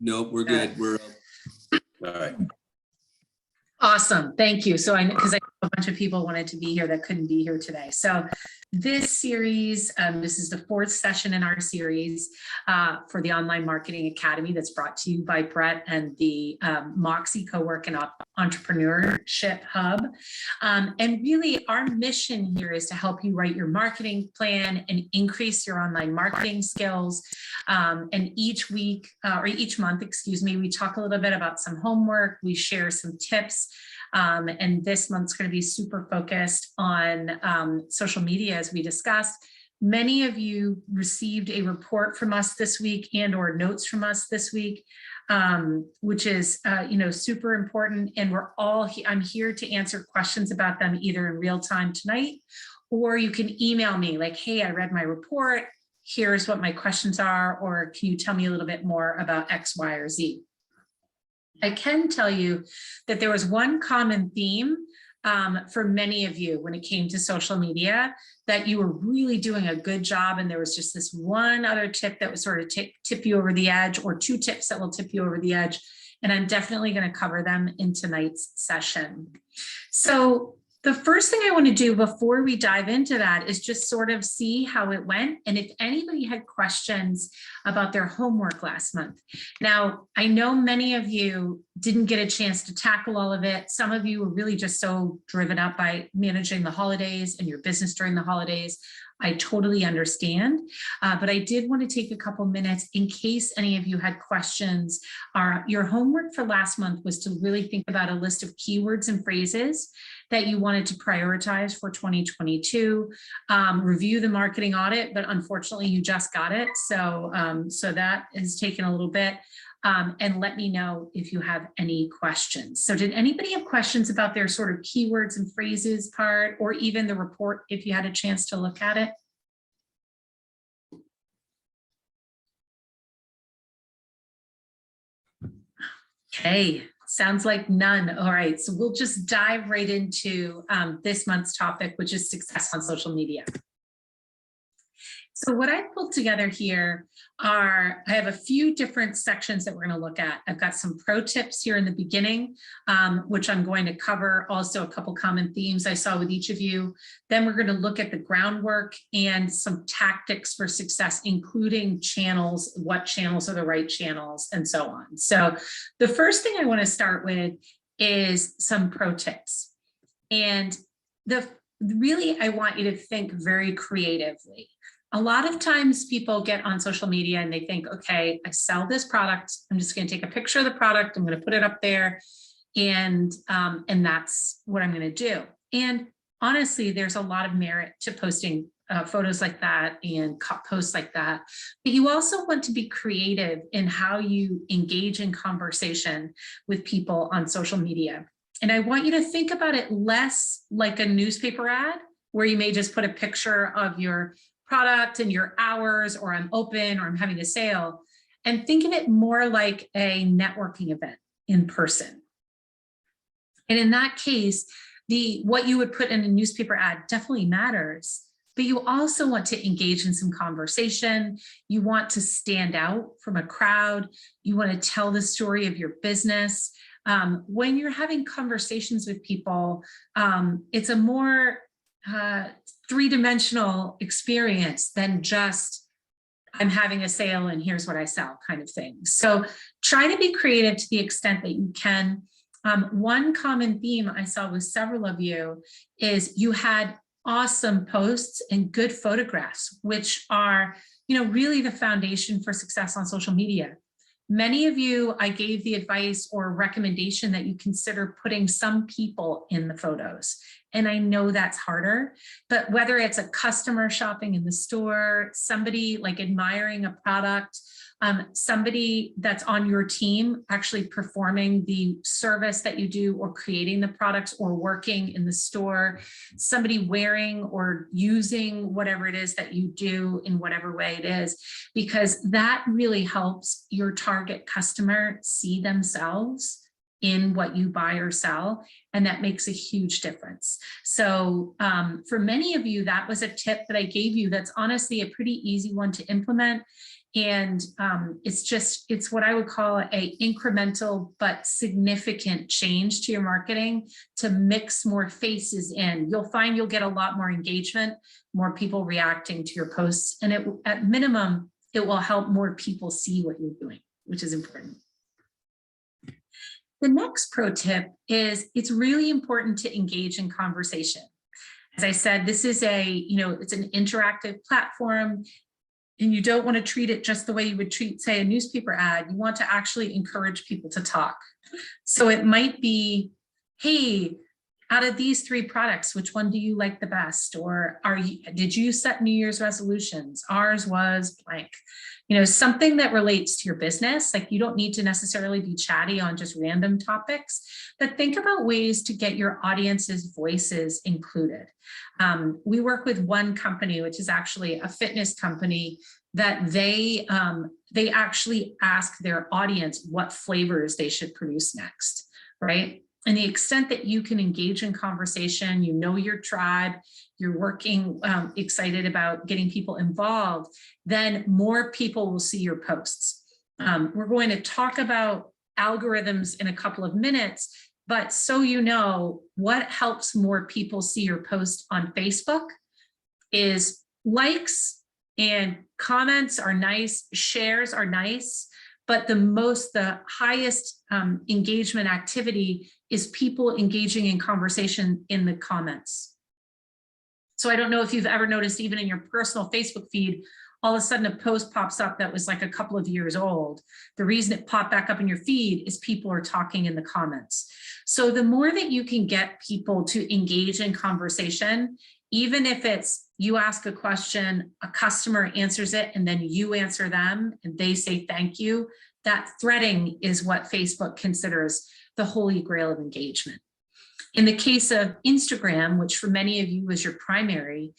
Nope, we're good. We're all right. Awesome. Thank you. So because I know a bunch of people wanted to be here that couldn't be here today. So this series, this is the fourth session in our series for the Online Marketing Academy that's brought to you by Brett and the Moxie Co-work and Entrepreneurship Hub. And really our mission here is to help you write your marketing plan and increase your online marketing skills. And each week or each month, excuse me, we talk a little bit about some homework, we share some tips. And this month's going to be super focused on social media, as we discussed. Many of you received a report from us this week and or notes from us this week, which is super important. And I'm here to answer questions about them either in real time tonight, or you can email me like, hey, I read my report. Here's what my questions are, or can you tell me a little bit more about X, Y, or Z? I can tell you that there was one common theme for many of you when it came to social media, that you were really doing a good job. And there was just this one other tip that would sort of tip you over the edge, or two tips that will tip you over the edge. And I'm definitely going to cover them in tonight's session. So the first thing I want to do before we dive into that is just sort of see how it went. And if anybody had questions about their homework last month. Now, I know many of you didn't get a chance to tackle all of it. Some of you were really just so driven up by managing the holidays and your business during the holidays. I totally understand, but I did want to take a couple minutes in case any of you had questions. Your homework for last month was to really think about a list of keywords and phrases that you wanted to prioritize for 2022, review the marketing audit, but unfortunately you just got it. So, so that has taken a little bit. And let me know if you have any questions. So did anybody have questions about their sort of keywords and phrases part, or even the report if you had a chance to look at it? Okay, sounds like none. All right, so we'll just dive right into this month's topic, which is success on social media. So what I pulled together here I have a few different sections that we're going to look at. I've got some pro tips here in the beginning, which I'm going to cover, also a couple common themes I saw with each of you. Then we're going to look at the groundwork and some tactics for success, including channels, what channels are the right channels, and so on. So the first thing I want to start with is some pro tips. And really, I want you to think very creatively. A lot of times people get on social media and they think, okay, I sell this product. I'm just going to take a picture of the product. I'm going to put it up there. And that's what I'm going to do. And honestly, there's a lot of merit to posting photos like that and posts like that. But you also want to be creative in how you engage in conversation with people on social media. And I want you to think about it less like a newspaper ad, where you may just put a picture of your product and your hours, or I'm open, or I'm having a sale, and think of it more like a networking event in person. And in that case, what you would put in a newspaper ad definitely matters, but you also want to engage in some conversation. You want to stand out from a crowd. You want to tell the story of your business. When you're having conversations with people, it's a more three-dimensional experience than just I'm having a sale and here's what I sell kind of thing. So try to be creative to the extent that you can. One common theme I saw with several of you is you had awesome posts and good photographs, which are, really the foundation for success on social media. Many of you, I gave the advice or recommendation that you consider putting some people in the photos. And I know that's harder, but whether it's a customer shopping in the store, somebody like admiring a product, somebody that's on your team actually performing the service that you do, or creating the products, or working in the store, somebody wearing or using whatever it is that you do in whatever way it is, because that really helps your target customer see themselves in what you buy or sell, and that makes a huge difference. So for many of you, that was a tip that I gave you that's honestly a pretty easy one to implement. And it's what I would call a incremental but significant change to your marketing to mix more faces in. You'll find you'll get a lot more engagement, more people reacting to your posts, and at minimum, it will help more people see what you're doing, which is important. The next pro tip is it's really important to engage in conversation. As I said, this is it's an interactive platform. And you don't want to treat it just the way you would treat, say, a newspaper ad. You want to actually encourage people to talk. So it might be, hey, out of these 3 products, which one do you like the best? Or did you set New Year's resolutions? Ours was blank. Something that relates to your business. Like, you don't need to necessarily be chatty on just random topics, but think about ways to get your audience's voices included. We work with one company, which is actually a fitness company, that they actually ask their audience what flavors they should produce next, right? And the extent that you can engage in conversation, your tribe, you're working excited about getting people involved, then more people will see your posts. We're going to talk about algorithms in a couple of minutes, but so what helps more people see your post on Facebook is likes and comments are nice, shares are nice, but the highest engagement activity is people engaging in conversation in the comments. So I don't know if you've ever noticed, even in your personal Facebook feed, all of a sudden a post pops up that was like a couple of years old. The reason it popped back up in your feed is people are talking in the comments. So the more that you can get people to engage in conversation, even if it's you ask a question, a customer answers it, and then you answer them and they say thank you, that threading is what Facebook considers the holy grail of engagement. In the case of Instagram, which for many of you is your primary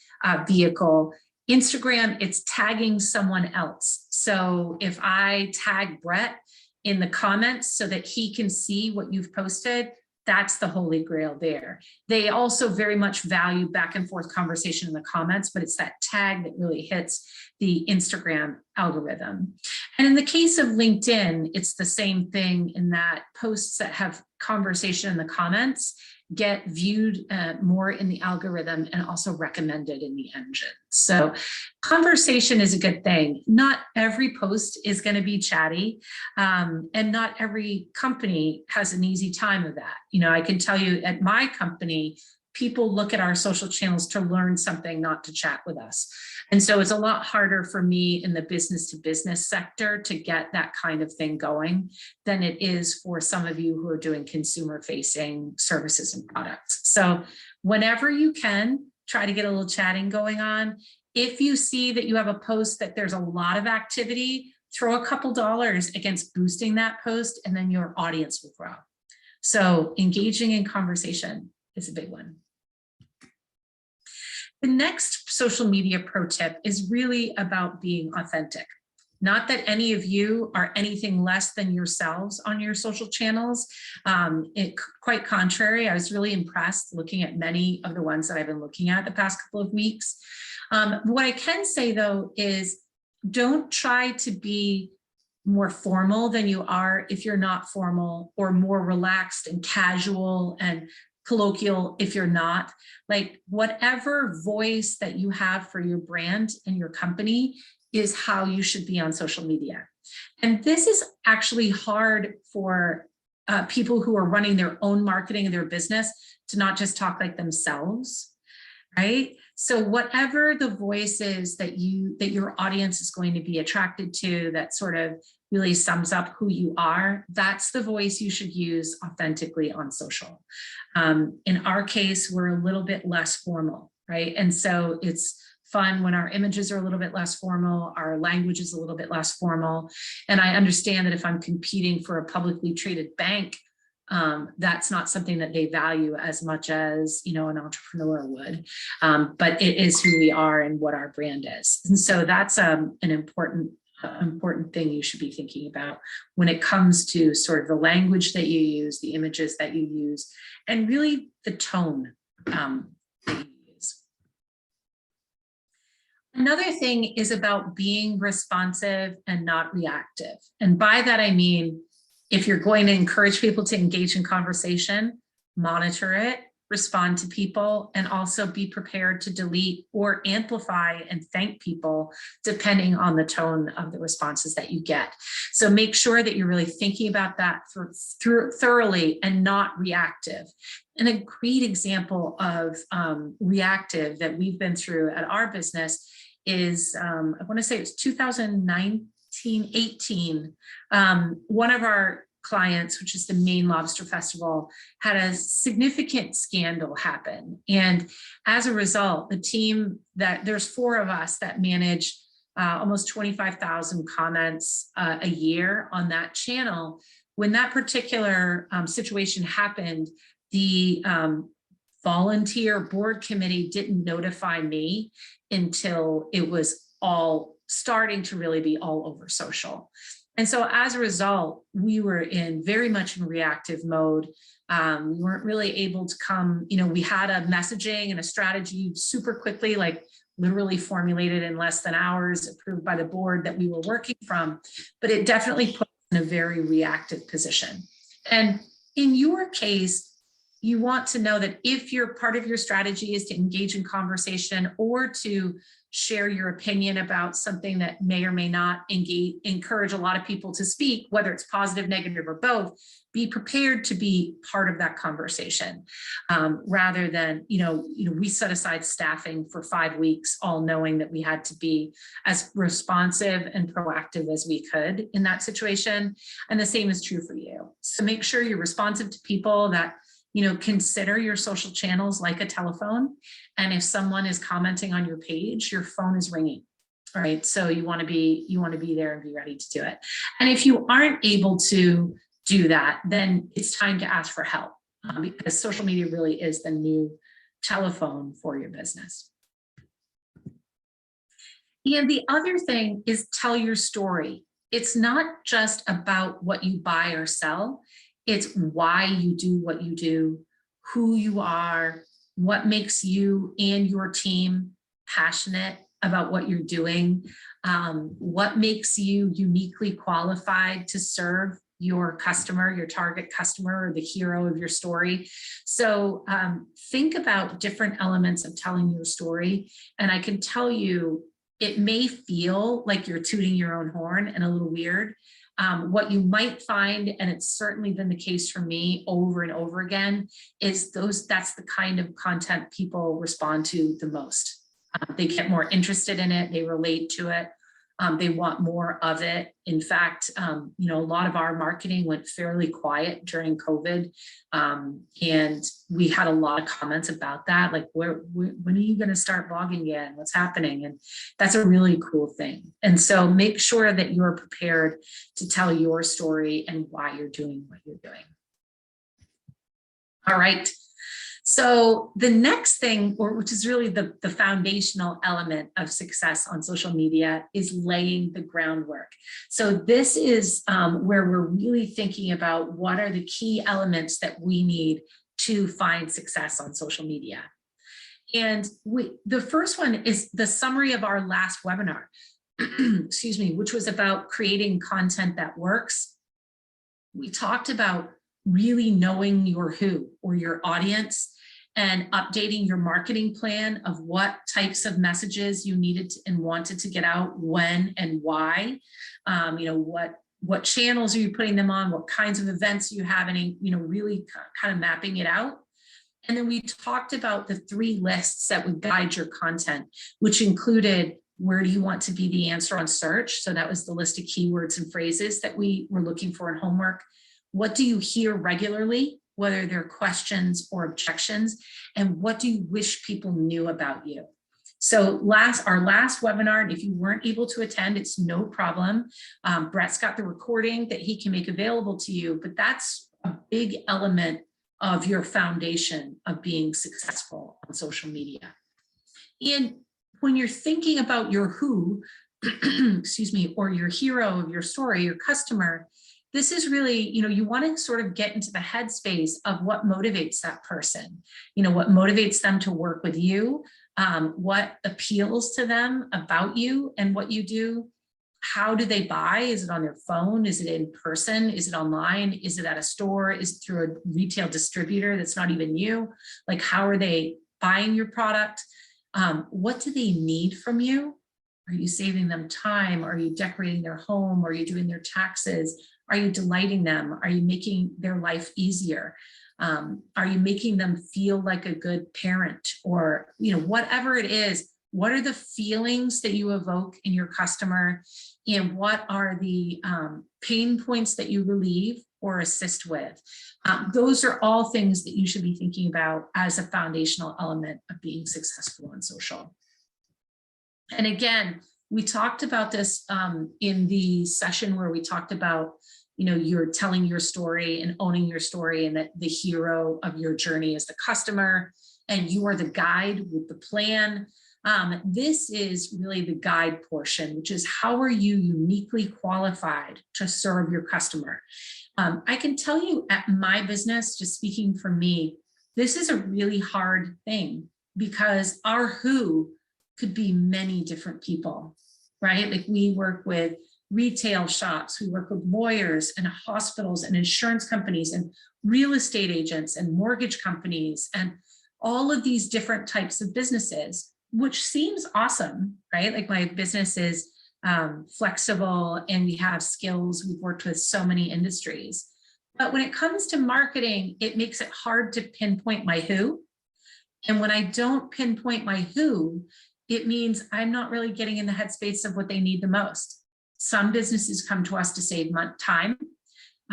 vehicle, Instagram, it's tagging someone else. So if I tag Brett in the comments so that he can see what you've posted, that's the holy grail there. They also very much value back and forth conversation in the comments, but it's that tag that really hits the Instagram algorithm. And in the case of LinkedIn, it's the same thing in that posts that have conversation in the comments get viewed more in the algorithm and also recommended in the engine. So conversation is a good thing. Not every post is going to be chatty, and not every company has an easy time of that. I can tell you at my company, people look at our social channels to learn something, not to chat with us. And so it's a lot harder for me in the business to business sector to get that kind of thing going than it is for some of you who are doing consumer facing services and products. So whenever you can, try to get a little chatting going on. If you see that you have a post that there's a lot of activity, throw a couple dollars against boosting that post, and then your audience will grow. So engaging in conversation is a big one. The next social media pro tip is really about being authentic. Not that any of you are anything less than yourselves on your social channels. Quite contrary, I was really impressed looking at many of the ones that I've been looking at the past couple of weeks. What I can say though is don't try to be more formal than you are if you're not formal, or more relaxed and casual and colloquial if you're not. Like, whatever voice that you have for your brand and your company is how you should be on social media. And this is actually hard for people who are running their own marketing in their business to not just talk like themselves, right? So whatever the voice is that your audience is going to be attracted to, that sort of really sums up who you are, that's the voice you should use authentically on social. In our case, we're a little bit less formal, right? And so it's fun when our images are a little bit less formal, our language is a little bit less formal. And I understand that if I'm competing for a publicly traded bank, that's not something that they value as much as, an entrepreneur would. But it is who we are and what our brand is. And so that's an important thing you should be thinking about when it comes to sort of the language that you use, the images that you use, and really the tone that you use. Another thing is about being responsive and not reactive. And by that, I mean, if you're going to encourage people to engage in conversation, monitor it, respond to people, and also be prepared to delete or amplify and thank people depending on the tone of the responses that you get. So make sure that you're really thinking about that thoroughly and not reactive. And a great example of reactive that we've been through at our business is, I want to say it was 2019, 18. One of our clients, which is the Maine Lobster Festival, had a significant scandal happen. And as a result, the team there's 4 of us that manage almost 25,000 comments a year on that channel. When that particular situation happened, the volunteer board committee didn't notify me until it was all starting to really be all over social. And so as a result, we were very much in reactive mode. We weren't really able to come, we had a messaging and a strategy super quickly, like literally formulated in less than hours, approved by the board that we were working from, but it definitely put us in a very reactive position. And in your case, you want to know that if your part of your strategy is to engage in conversation or to share your opinion about something that may or may not encourage a lot of people to speak, whether it's positive, negative, or both, be prepared to be part of that conversation rather than, we set aside staffing for 5 weeks, all knowing that we had to be as responsive and proactive as we could in that situation. And the same is true for you. So make sure you're responsive to people that consider your social channels like a telephone. And if someone is commenting on your page, your phone is ringing, right? So you want to be there and be ready to do it. And if you aren't able to do that, then it's time to ask for help because social media really is the new telephone for your business. And the other thing is tell your story. It's not just about what you buy or sell. It's why you do what you do, who you are, what makes you and your team passionate about what you're doing, what makes you uniquely qualified to serve your customer, your target customer, or the hero of your story. So think about different elements of telling your story. And I can tell you, it may feel like you're tooting your own horn and a little weird. What you might find, and it's certainly been the case for me over and over again, is that's the kind of content people respond to the most. They get more interested in it, they relate to it, they want more of it. In fact, a lot of our marketing went fairly quiet during COVID. And we had a lot of comments about that, like, when are you going to start blogging again? What's happening? And that's a really cool thing. And so make sure that you're prepared to tell your story and why you're doing what you're doing. All right. So the next thing, which is really the foundational element of success on social media, is laying the groundwork. So this is where we're really thinking about what are the key elements that we need to find success on social media. And the first one is the summary of our last webinar, excuse me, which was about creating content that works. We talked about really knowing your who, or your audience, and updating your marketing plan of what types of messages you needed and wanted to get out, when and why. What channels are you putting them on? What kinds of events are you having? Really kind of mapping it out. And then we talked about the 3 lists that would guide your content, which included where do you want to be the answer on search? So that was the list of keywords and phrases that we were looking for in homework. What do you hear regularly, whether they're questions or objections? And what do you wish people knew about you? So our last webinar, and if you weren't able to attend, it's no problem. Brett's got the recording that he can make available to you, but that's a big element of your foundation of being successful on social media. And when you're thinking about your who, excuse me, or your hero of your story, your customer, this is really, you want to sort of get into the headspace of what motivates that person, what motivates them to work with you, what appeals to them about you and what you do. How do they buy? Is it on their phone? Is it in person? Is it online? Is it at a store? Is it through a retail distributor that's not even you? Like, how are they buying your product? What do they need from you? Are you saving them time? Are you decorating their home? Are you doing their taxes? Are you delighting them? Are you making their life easier? Are you making them feel like a good parent? Or, whatever it is, what are the feelings that you evoke in your customer? And what are the pain points that you relieve or assist with? Those are all things that you should be thinking about as a foundational element of being successful on social. And again, we talked about this in the session where we talked about, you're telling your story and owning your story, and that the hero of your journey is the customer and you are the guide with the plan. This is really the guide portion, which is how are you uniquely qualified to serve your customer? I can tell you at my business, just speaking for me, this is a really hard thing because our who could be many different people, right? Like, we work with retail shops, we work with lawyers and hospitals and insurance companies and real estate agents and mortgage companies and all of these different types of businesses, which seems awesome, right? Like, my business is flexible and we have skills. We've worked with so many industries. But when it comes to marketing, it makes it hard to pinpoint my who. And when I don't pinpoint my who, it means I'm not really getting in the headspace of what they need the most. Some businesses come to us to save time.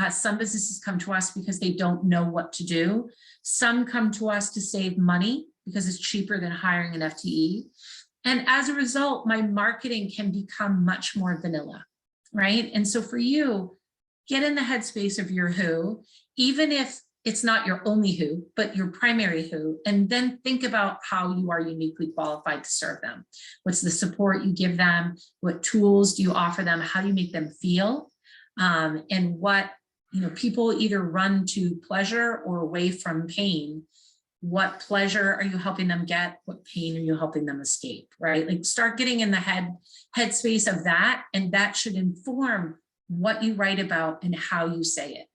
Some businesses come to us because they don't know what to do. Some come to us to save money because it's cheaper than hiring an FTE. And as a result, my marketing can become much more vanilla, right? And so for you, get in the headspace of your who, even if it's not your only who, but your primary who, and then think about how you are uniquely qualified to serve them. What's the support you give them? What tools do you offer them? How do you make them feel? And what, people either run to pleasure or away from pain. What pleasure are you helping them get? What pain are you helping them escape, right? Like, start getting in the headspace of that, and that should inform what you write about and how you say it.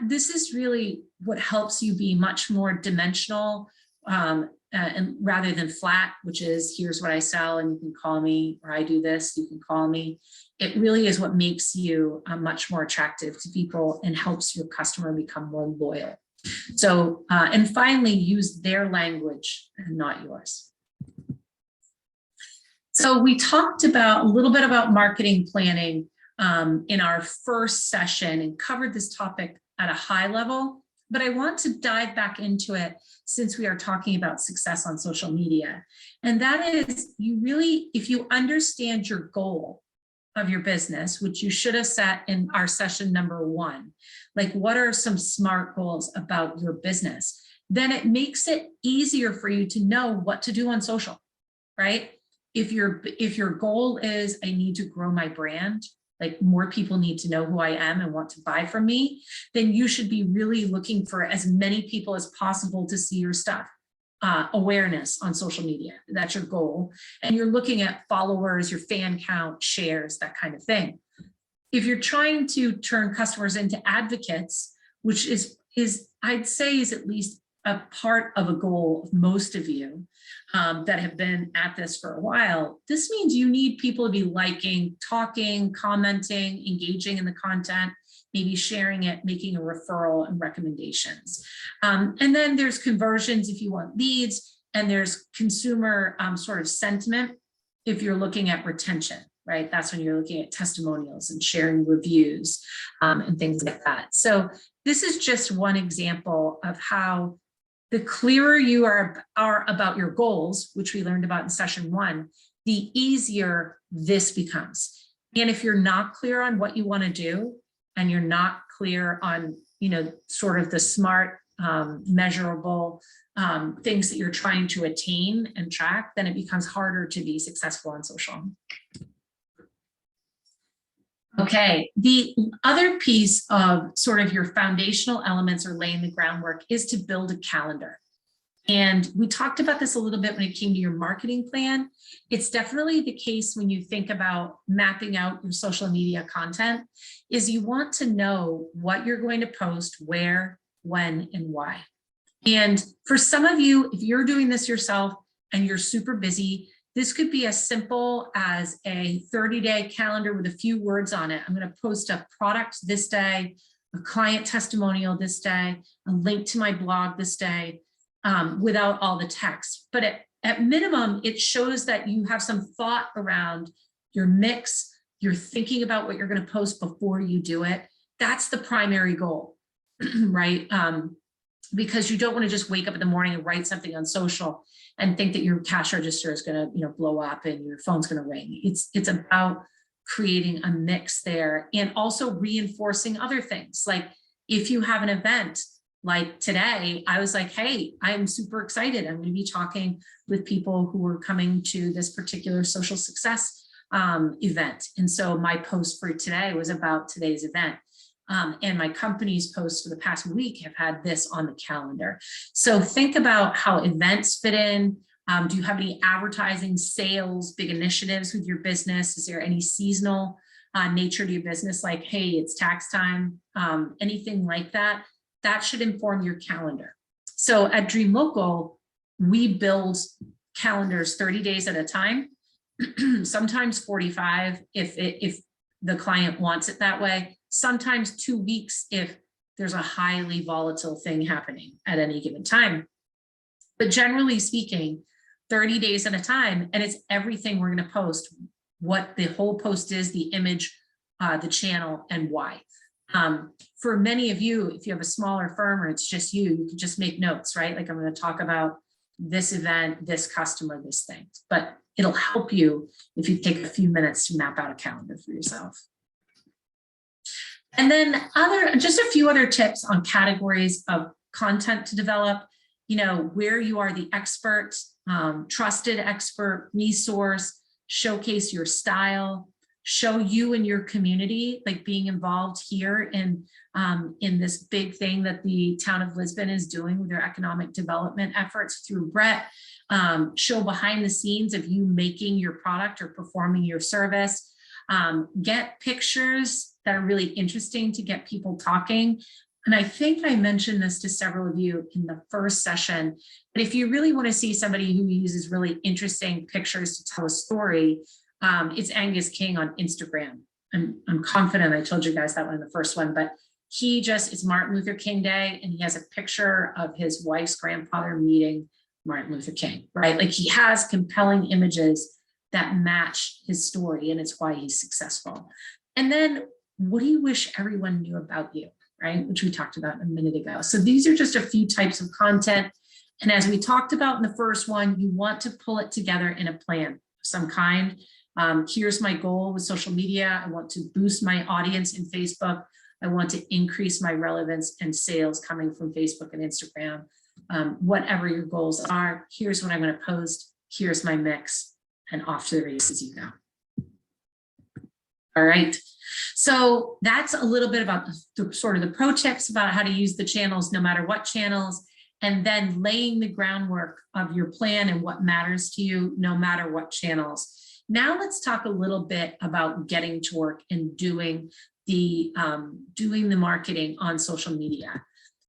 This is really what helps you be much more dimensional and rather than flat, which is, here's what I sell and you can call me, or I do this, you can call me. It really is what makes you much more attractive to people and helps your customer become more loyal. So, and finally, use their language and not yours. So we talked about a little bit about marketing planning in our first session and covered this topic at a high level, but I want to dive back into it since we are talking about success on social media. And that is, if you understand your goal of your business, which you should have set in our session number 1, like, what are some SMART goals about your business? Then it makes it easier for you to know what to do on social, right? If your goal is, I need to grow my brand, like, more people need to know who I am and want to buy from me, then you should be really looking for as many people as possible to see your stuff. Awareness on social media, that's your goal. And you're looking at followers, your fan count, shares, that kind of thing. If you're trying to turn customers into advocates, which is I'd say is at least a part of a goal of most of you that have been at this for a while, this means you need people to be liking, talking, commenting, engaging in the content, maybe sharing it, making a referral and recommendations. And then there's conversions if you want leads, and there's consumer sort of sentiment if you're looking at retention, right? That's when you're looking at testimonials and sharing reviews and things like that. So this is just one example of how the clearer you are about your goals, which we learned about in session 1, the easier this becomes. And if you're not clear on what you want to do, and you're not clear on, sort of the SMART, measurable things that you're trying to attain and track, then it becomes harder to be successful on social. Okay, the other piece of sort of your foundational elements or laying the groundwork is to build a calendar. And we talked about this a little bit when it came to your marketing plan. It's definitely the case when you think about mapping out your social media content, is you want to know what you're going to post, where, when, and why. And for some of you, if you're doing this yourself and you're super busy, this could be as simple as a 30-day calendar with a few words on it. I'm going to post a product this day, a client testimonial this day, a link to my blog this day, without all the text. But at minimum, it shows that you have some thought around your mix. You're thinking about what you're going to post before you do it. That's the primary goal, right? Because you don't want to just wake up in the morning and write something on social and think that your cash register is going to, blow up and your phone's going to ring. It's about creating a mix there, and also reinforcing other things. Like if you have an event like today, I was like, hey, I'm super excited. I'm going to be talking with people who are coming to this particular social success event. And so my post for today was about today's event. And my company's posts for the past week have had this on the calendar. So think about how events fit in. Do you have any advertising, sales, big initiatives with your business? Is there any seasonal nature to your business? Like, hey, it's tax time, anything like that? That should inform your calendar. So at Dream Local, we build calendars 30 days at a time, sometimes 45 if the client wants it that way, sometimes 2 weeks if there's a highly volatile thing happening at any given time. But generally speaking, 30 days at a time, and it's everything we're going to post, what the whole post is, the image, the channel, and why. For many of you, if you have a smaller firm or it's just you can just make notes, right? Like I'm going to talk about this event, this customer, this thing, but it'll help you if you take a few minutes to map out a calendar for yourself. And then just a few other tips on categories of content to develop, where you are the expert, trusted expert, resource, showcase your style, show you and your community, like being involved here in this big thing that the town of Lisbon is doing with their economic development efforts through Brett, show behind the scenes of you making your product or performing your service, get pictures that are really interesting to get people talking. And I think I mentioned this to several of you in the first session, but if you really want to see somebody who uses really interesting pictures to tell a story, it's Angus King on Instagram. I'm confident I told you guys that one in the first one, but it's Martin Luther King Day, and he has a picture of his wife's grandfather meeting Martin Luther King, right? Like he has compelling images that match his story, and it's why he's successful. And then what do you wish everyone knew about you, right? Which we talked about a minute ago. So these are just a few types of content. And as we talked about in the first one, you want to pull it together in a plan of some kind. Here's my goal with social media. I want to boost my audience in Facebook. I want to increase my relevance and sales coming from Facebook and Instagram. Whatever your goals are, here's what I'm going to post. Here's my mix, and off to the races you go. All right. So that's a little bit about the sort of the pro tips about how to use the channels, no matter what channels, and then laying the groundwork of your plan and what matters to you, no matter what channels. Now let's talk a little bit about getting to work and doing the marketing on social media.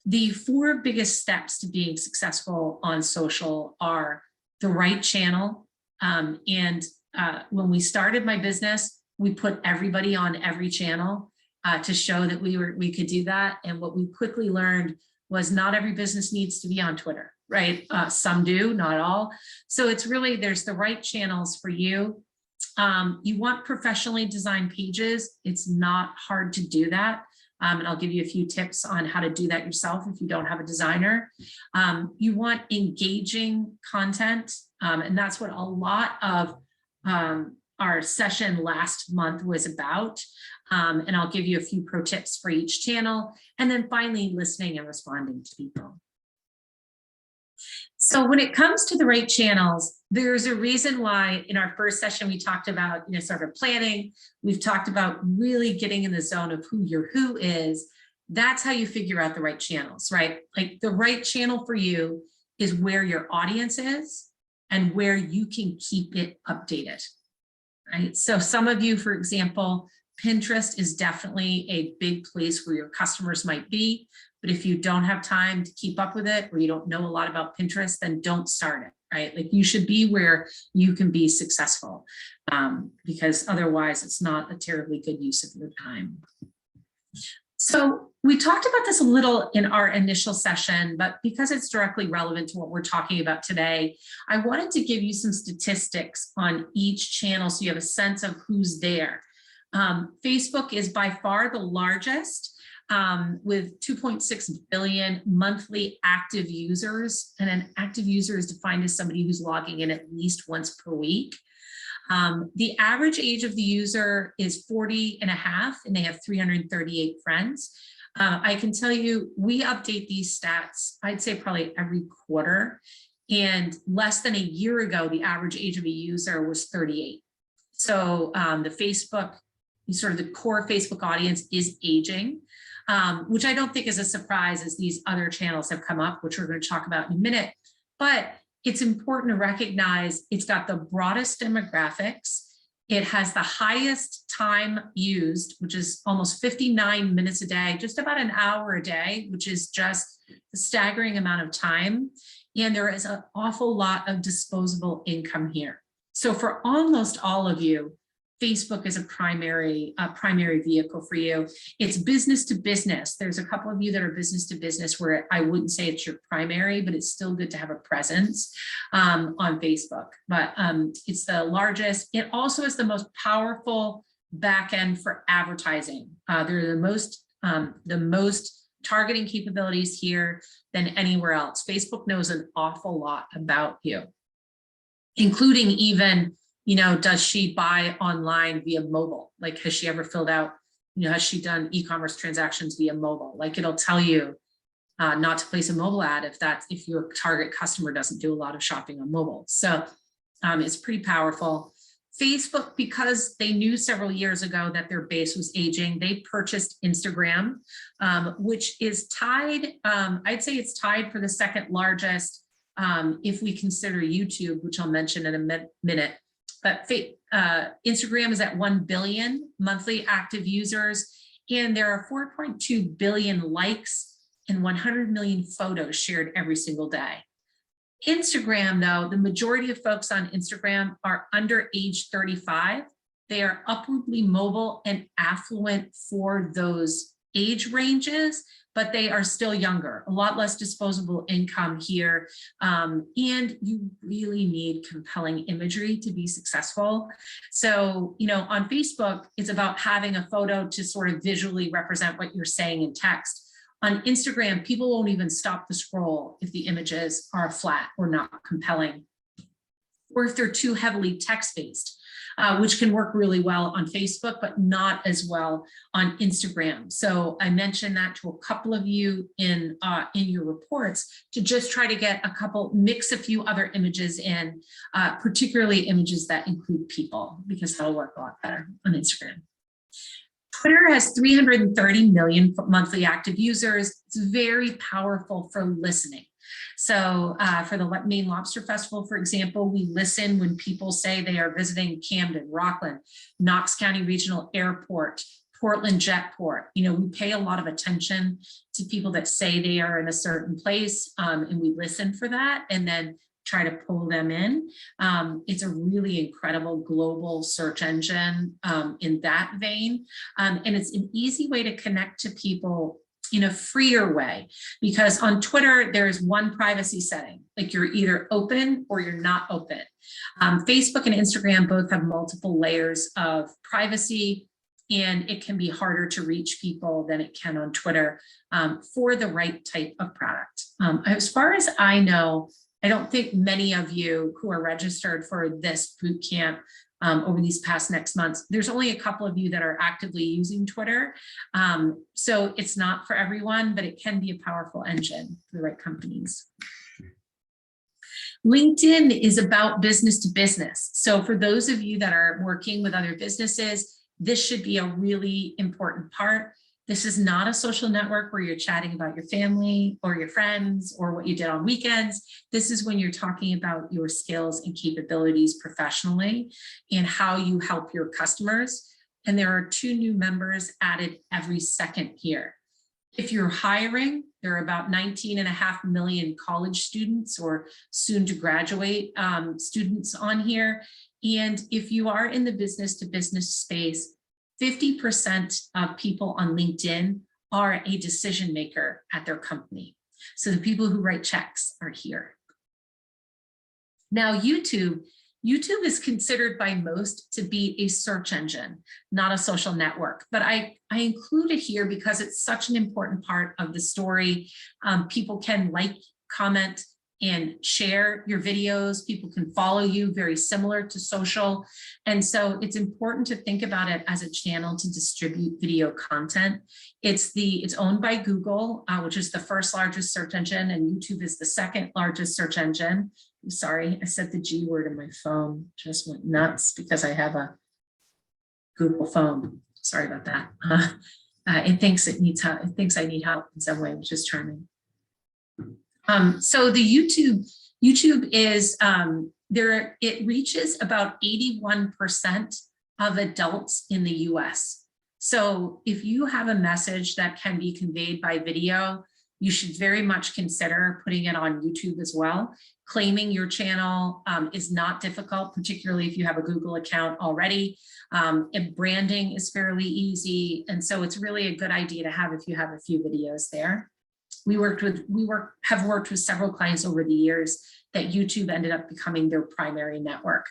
The 4 biggest steps to being successful on social are the right channel. When we started my business, we put everybody on every channel to show that we could do that. And what we quickly learned was not every business needs to be on Twitter, right? Some do, not all. So it's really, there's the right channels for you. You want professionally designed pages. It's not hard to do that. And I'll give you a few tips on how to do that yourself if you don't have a designer. You want engaging content. And that's what a lot of our session last month was about. And I'll give you a few pro tips for each channel. And then finally, listening and responding to people. So when it comes to the right channels, there's a reason why in our first session, we talked about, sort of planning. We've talked about really getting in the zone of who your who is. That's how you figure out the right channels, right? Like the right channel for you is where your audience is and where you can keep it updated, right? So some of you, for example, Pinterest is definitely a big place where your customers might be, but if you don't have time to keep up with it, or you don't know a lot about Pinterest, then don't start it, right? Like, you should be where you can be successful, because otherwise it's not a terribly good use of your time. So we talked about this a little in our initial session, but because it's directly relevant to what we're talking about today, I wanted to give you some statistics on each channel so you have a sense of who's there. Facebook is by far the largest, with 2.6 billion monthly active users. And an active user is defined as somebody who's logging in at least once per week. The average age of the user is 40 and a half, and they have 338 friends. I can tell you, we update these stats, I'd say probably every quarter. And less than a year ago, the average age of a user was 38. So the Facebook, sort of the core Facebook audience is aging, which I don't think is a surprise as these other channels have come up, which we're going to talk about in a minute. But it's important to recognize it's got the broadest demographics. It has the highest time used, which is almost 59 minutes a day, just about an hour a day, which is just a staggering amount of time. And there is an awful lot of disposable income here. So for almost all of you, Facebook is a primary vehicle for you. It's business to business. There's a couple of you that are business to business where I wouldn't say it's your primary, but it's still good to have a presence on Facebook. But it's the largest. It also is the most powerful back end for advertising. They're the most targeting capabilities here than anywhere else. Facebook knows an awful lot about you, including even, does she buy online via mobile? Like, has she ever filled out, has she done e-commerce transactions via mobile? Like, it'll tell you not to place a mobile ad if your target customer doesn't do a lot of shopping on mobile. So it's pretty powerful. Facebook, because they knew several years ago that their base was aging, they purchased Instagram, which is tied, I'd say it's tied for the second largest if we consider YouTube, which I'll mention in a minute. But Instagram is at 1 billion monthly active users, and there are 4.2 billion likes and 100 million photos shared every single day. Instagram, though, the majority of folks on Instagram are under age 35. They are upwardly mobile and affluent for those age ranges, but they are still younger, a lot less disposable income here. And you really need compelling imagery to be successful. So, on Facebook, it's about having a photo to sort of visually represent what you're saying in text. On Instagram, people won't even stop the scroll if the images are flat or not compelling, or if they're too heavily text-based, which can work really well on Facebook, but not as well on Instagram. So I mentioned that to a couple of you in your reports to just try to mix a few other images in, particularly images that include people, because that'll work a lot better on Instagram. Twitter has 330 million monthly active users. It's very powerful for listening. So for the Maine Lobster Festival, for example, we listen when people say they are visiting Camden, Rockland, Knox County Regional Airport, Portland Jetport. We pay a lot of attention to people that say they are in a certain place, and we listen for that and then try to pull them in. It's a really incredible global search engine in that vein. And it's an easy way to connect to people in a freer way, because on Twitter, there's one privacy setting, like you're either open or you're not open. Facebook and Instagram both have multiple layers of privacy, and it can be harder to reach people than it can on Twitter for the right type of product. As far as I know, I don't think many of you who are registered for this boot camp over these past next months, there's only a couple of you that are actively using Twitter. So it's not for everyone, but it can be a powerful engine for the right companies. LinkedIn is about business to business. So for those of you that are working with other businesses, this should be a really important part. This is not a social network where you're chatting about your family or your friends or what you did on weekends. This is when you're talking about your skills and capabilities professionally and how you help your customers. And there are 2 new members added every second here. If you're hiring, there are about 19.5 million college students or soon to graduate students on here. And if you are in the business to business space, 50% of people on LinkedIn are a decision maker at their company. So the people who write checks are here. Now, YouTube is considered by most to be a search engine, not a social network, but I include it here because it's such an important part of the story. People can like, comment, and share your videos. People can follow you, very similar to social. And so it's important to think about it as a channel to distribute video content. It's owned by Google, which is the first largest search engine, and YouTube is the second largest search engine. I'm sorry, I said the G word in my phone, just went nuts because I have a Google phone. Sorry about that. It thinks it needs help. It thinks I need help in some way, which is charming. So the YouTube is there. It reaches about 81% of adults in the US. So if you have a message that can be conveyed by video, you should very much consider putting it on YouTube as well. Claiming your channel is not difficult, particularly if you have a Google account already. And branding is fairly easy. And so it's really a good idea to have if you have a few videos there. We have worked with several clients over the years that YouTube ended up becoming their primary network.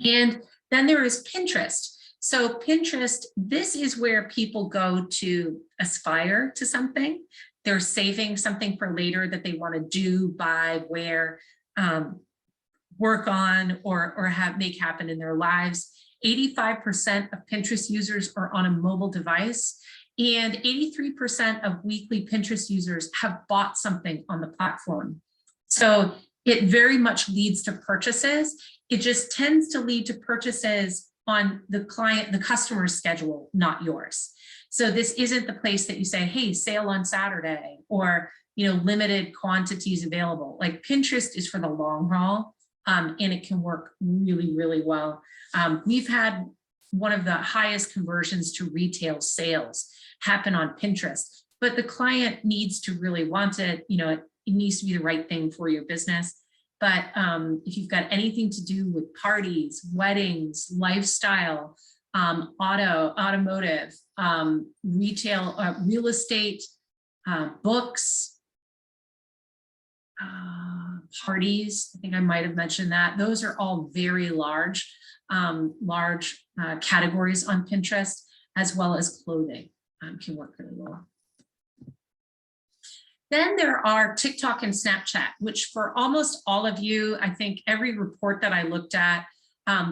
And then there is Pinterest. So Pinterest, this is where people go to aspire to something. They're saving something for later that they want to do, buy, wear, work on, or make happen in their lives. 85% of Pinterest users are on a mobile device. And 83% of weekly Pinterest users have bought something on the platform. So it very much leads to purchases. It just tends to lead to purchases on the customer's schedule, not yours. So this isn't the place that you say, hey, sale on Saturday, or limited quantities available. Like Pinterest is for the long haul, and it can work really, really well. We've had one of the highest conversions to retail sales happen on Pinterest, but the client needs to really want it. It needs to be the right thing for your business. But if you've got anything to do with parties, weddings, lifestyle, automotive, retail, real estate, books, parties, I think I might have mentioned that. Those are all very large categories on Pinterest, as well as clothing can work really well. Then there are TikTok and Snapchat, which for almost all of you, I think every report that I looked at,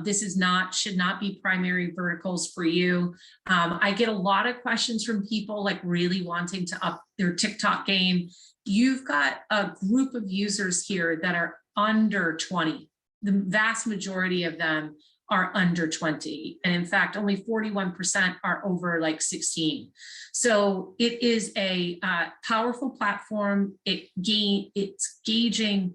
this should not be primary verticals for you. I get a lot of questions from people like really wanting to up their TikTok game. You've got a group of users here that are under 20. The vast majority of them are under 20. And in fact, only 41% are over like 16. So it is a powerful platform. It's gauging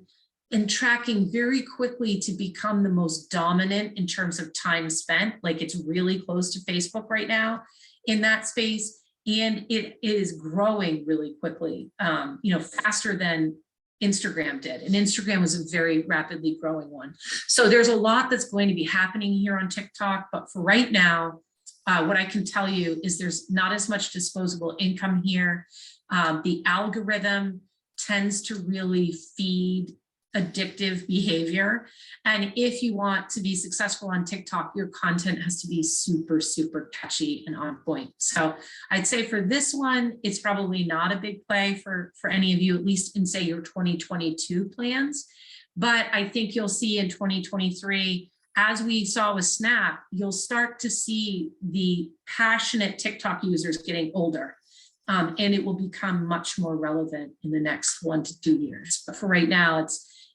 and tracking very quickly to become the most dominant in terms of time spent. Like it's really close to Facebook right now in that space. And it is growing really quickly, faster than Instagram did. And Instagram was a very rapidly growing one. So there's a lot that's going to be happening here on TikTok. But for right now, what I can tell you is there's not as much disposable income here. The algorithm tends to really feed addictive behavior. And if you want to be successful on TikTok, your content has to be super, super catchy and on point. So I'd say for this one, it's probably not a big play for any of you, at least in say your 2022 plans. But I think you'll see in 2023, as we saw with Snap, you'll start to see the passionate TikTok users getting older. And it will become much more relevant in the next 1 to 2 years. But for right now,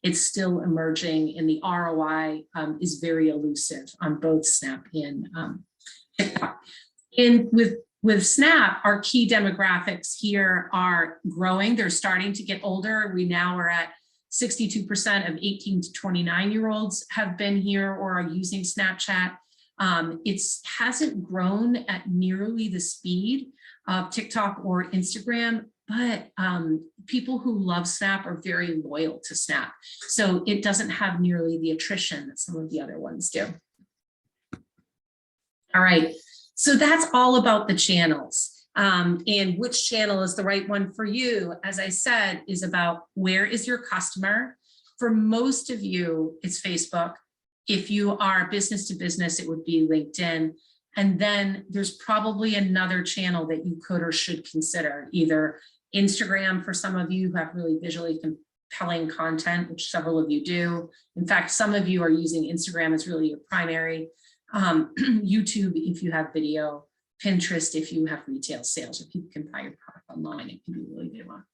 it's still emerging, and the ROI is very elusive on both Snap and TikTok. And with With Snap, our key demographics here are growing. They're starting to get older. We now are at 62% of 18 to 29-year-olds have been here or are using Snapchat. It hasn't grown at nearly the speed of TikTok or Instagram, but people who love Snap are very loyal to Snap. So it doesn't have nearly the attrition that some of the other ones do. All right, so that's all about the channels. And which channel is the right one for you, as I said, is about where is your customer. For most of you, it's Facebook. If you are business to business, it would be LinkedIn. And then there's probably another channel that you could or should consider, either Instagram for some of you who have really visually compelling content, which several of you do. In fact, some of you are using Instagram as really your primary. YouTube if you have video, Pinterest if you have retail sales or people can buy your product online. It can be a really good one.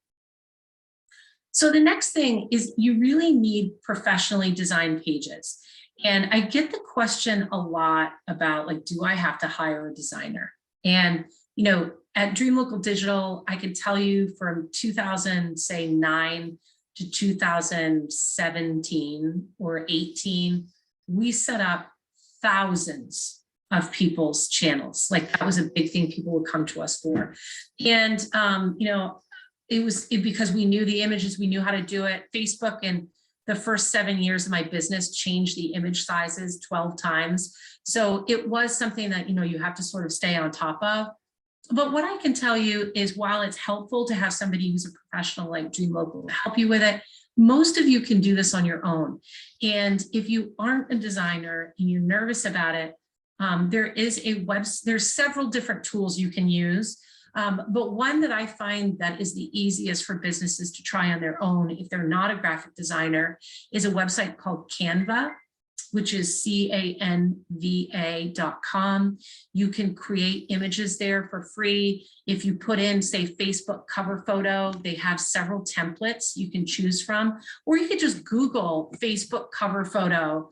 So the next thing is you really need professionally designed pages. And I get the question a lot about, like, do I have to hire a designer? And, you know, at Dream Local Digital, I can tell you from 2009 to 2017 or 18, we set up thousands of people's channels. Like, that was a big thing people would come to us for. And, you know, it was because we knew the images, we knew how to do it. Facebook in the first 7 years of my business changed the image sizes 12 times. So it was something that, you know, you have to sort of stay on top of. But what I can tell you is, while it's helpful to have somebody who's a professional like Dream Local to help you with it, most of you can do this on your own. And if you aren't a designer and you're nervous about it, there's several different tools you can use. But one that I find that is the easiest for businesses to try on their own, if they're not a graphic designer, is a website called Canva, which is canva.com. You can create images there for free. If you put in, say, Facebook cover photo, they have several templates you can choose from, or you could just Google Facebook cover photo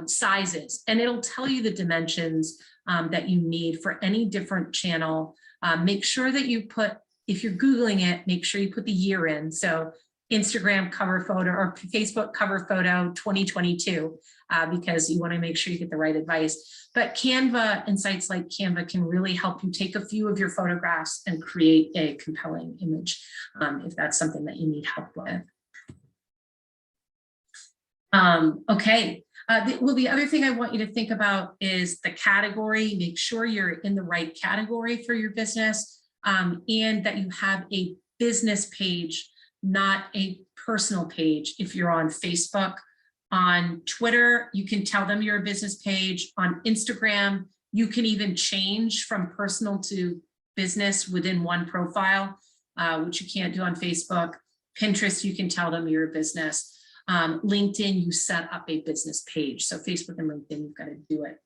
sizes, and it'll tell you the dimensions that you need for any different channel. Make sure that you put, if you're Googling it, make sure you put the year in. So Instagram cover photo or Facebook cover photo 2022, because you want to make sure you get the right advice. But Canva and sites like Canva can really help you take a few of your photographs and create a compelling image, if that's something that you need help with. Okay. Well, the other thing I want you to think about is the category. Make sure you're in the right category for your business, and that you have a business page, not a personal page. If you're on Facebook, on Twitter, you can tell them you're a business page. On Instagram, you can even change from personal to business within one profile, which you can't do on Facebook. Pinterest, you can tell them you're a business. LinkedIn, you set up a business page. So Facebook and LinkedIn, you've got to do it.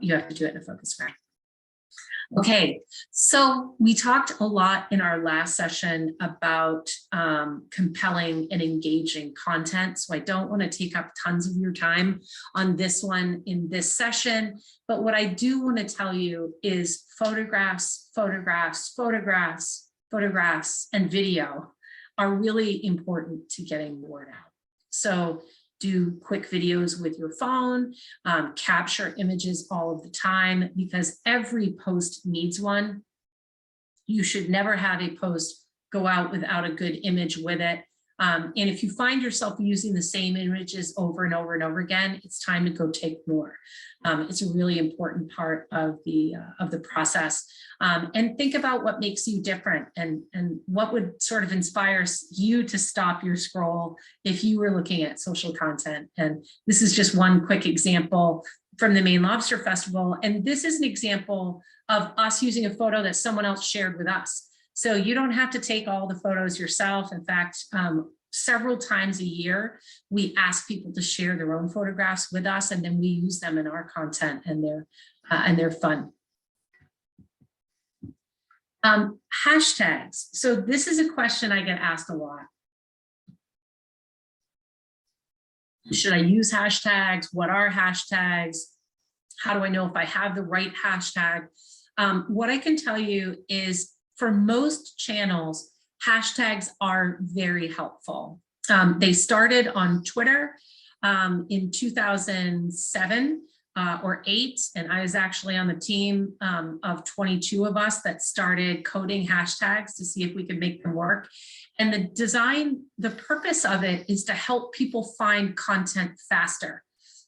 You have to do it in a focus graph. Okay, so we talked a lot in our last session about compelling and engaging content. So I don't want to take up tons of your time on this one in this session. But what I do want to tell you is photographs, photographs, photographs, photographs, and video are really important to getting the word out. So do quick videos with your phone, capture images all of the time, because every post needs one. You should never have a post go out without a good image with it. And if you find yourself using the same images over and over and over again, it's time to go take more. It's a really important part of the process. And think about what makes you different, and what would sort of inspire you to stop your scroll if you were looking at social content. And this is just one quick example from the Maine Lobster Festival. And this is an example of us using a photo that someone else shared with us. So you don't have to take all the photos yourself. In fact, several times a year, we ask people to share their own photographs with us, and then we use them in our content, and they're fun. Hashtags. So this is a question I get asked a lot. Should I use hashtags? What are hashtags? How do I know if I have the right hashtag? What I can tell you is for most channels, hashtags are very helpful. They started on Twitter in 2007 or 8, and I was actually on the team of 22 of us that started coding hashtags to see if we could make them work. And the purpose of it is to help people find content faster.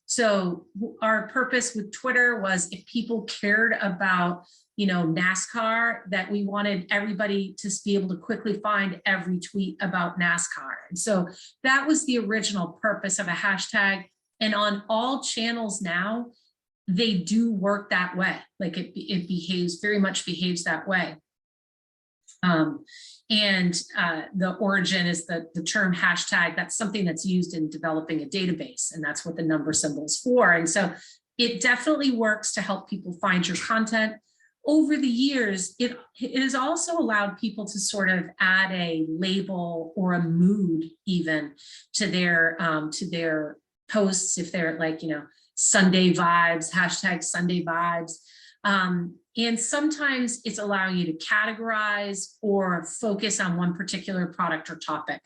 So our purpose with Twitter was if people cared about, NASCAR, that we wanted everybody to be able to quickly find every tweet about NASCAR. And so that was the original purpose of a hashtag. And on all channels now, they do work that way. Like it very much behaves that way. The origin is the term hashtag. That's something that's used in developing a database, and that's what the number symbol is for. And so it definitely works to help people find your content. Over the years, it has also allowed people to sort of add a label or a mood even to their posts, if they're like, Sunday vibes, hashtag Sunday vibes. And sometimes it's allowing you to categorize or focus on one particular product or topic.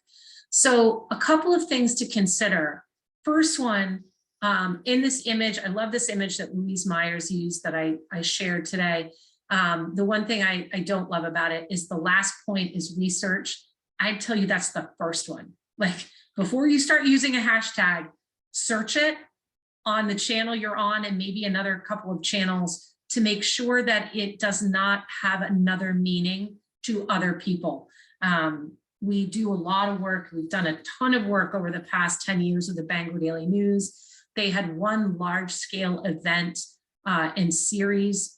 So a couple of things to consider. First one, in this image, I love this image that Louise Myers used that I shared today. The one thing I don't love about it is the last point is research. I'd tell you that's the first one. Like before you start using a hashtag, search it on the channel you're on and maybe another couple of channels to make sure that it does not have another meaning to other people. We do a lot of work. We've done a ton of work over the past 10 years with the Bangor Daily News. They had one large scale event and series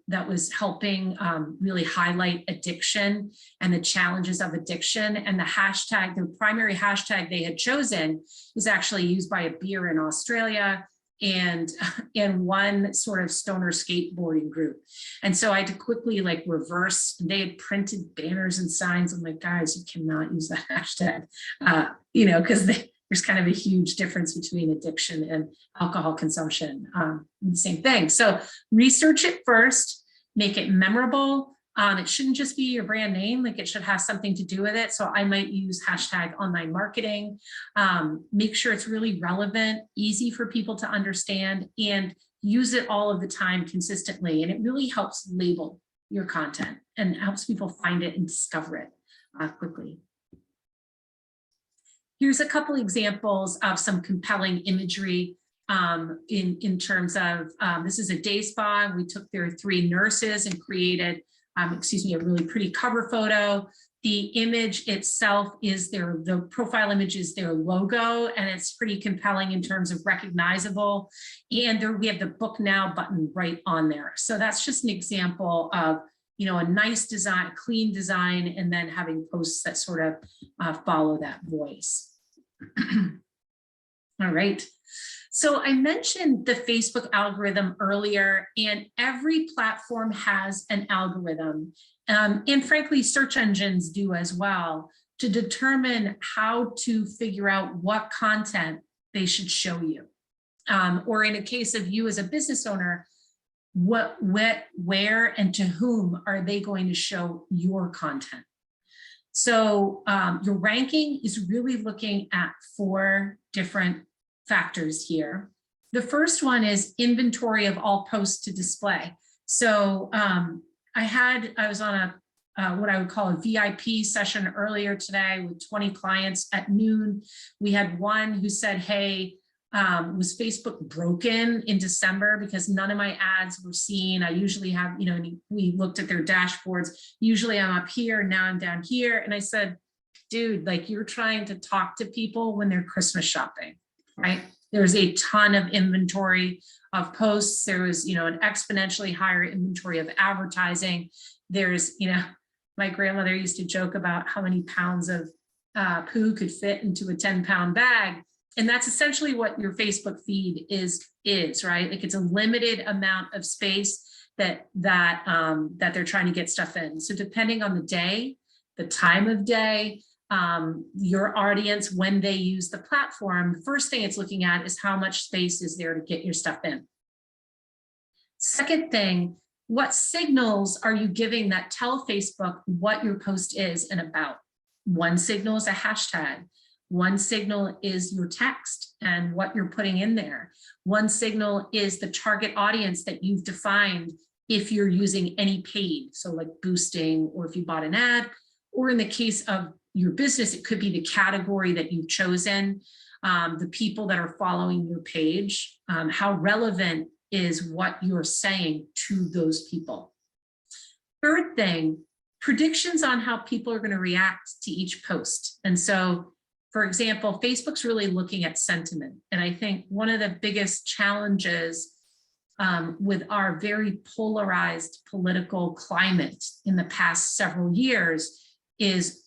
that was helping really highlight addiction and the challenges of addiction. And the primary hashtag they had chosen was actually used by a beer in Australia and one sort of stoner skateboarding group. And so I had to quickly reverse, they had printed banners and signs. I'm like, guys, you cannot use that hashtag, because there's kind of a huge difference between addiction and alcohol consumption, the same thing. So research it first, make it memorable. It shouldn't just be your brand name, it should have something to do with it. So I might use hashtag online marketing, make sure it's really relevant, easy for people to understand, and use it all of the time consistently. And it really helps label your content and helps people find it and discover it quickly. Here's a couple examples of some compelling imagery in terms of, this is a day spa. We took their 3 nurses and created, a really pretty cover photo. The image itself is the profile image is their logo, and it's pretty compelling in terms of recognizable. And we have the book now button right on there. So that's just an example of, a nice design, clean design, and then having posts that sort of follow that voice. All right. So I mentioned the Facebook algorithm earlier, and every platform has an algorithm. And frankly, search engines do as well, to determine how to figure out what content they should show you. Or in a case of you as a business owner, where, and to whom are they going to show your content? So your ranking is really looking at 4 different factors here. The first one is inventory of all posts to display. So I was on what I would call a VIP session earlier today with 20 clients at noon. We had one who said, hey, was Facebook broken in December because none of my ads were seen? I usually have, we looked at their dashboards. Usually I'm up here, now I'm down here. And I said, dude, you're trying to talk to people when they're Christmas shopping, right? There's a ton of inventory of posts. There was, an exponentially higher inventory of advertising. There's, my grandmother used to joke about how many pounds of poo could fit into a 10-pound bag. And that's essentially what your Facebook feed is, right? It's a limited amount of space that they're trying to get stuff in. So depending on the day, the time of day, your audience, when they use the platform, the first thing it's looking at is how much space is there to get your stuff in. Second thing What signals are you giving that tell Facebook what your post is and about? One signal is a hashtag. One signal is your text and what you're putting in there. One signal is the target audience that you've defined if you're using any paid, so like boosting, or if you bought an ad, or in the case of your business, it could be the category that you've chosen, the people that are following your page, how relevant is what you're saying to those people. Third thing, predictions on how people are going to react to each post. And so, for example, Facebook's really looking at sentiment. And I think one of the biggest challenges with our very polarized political climate in the past several years is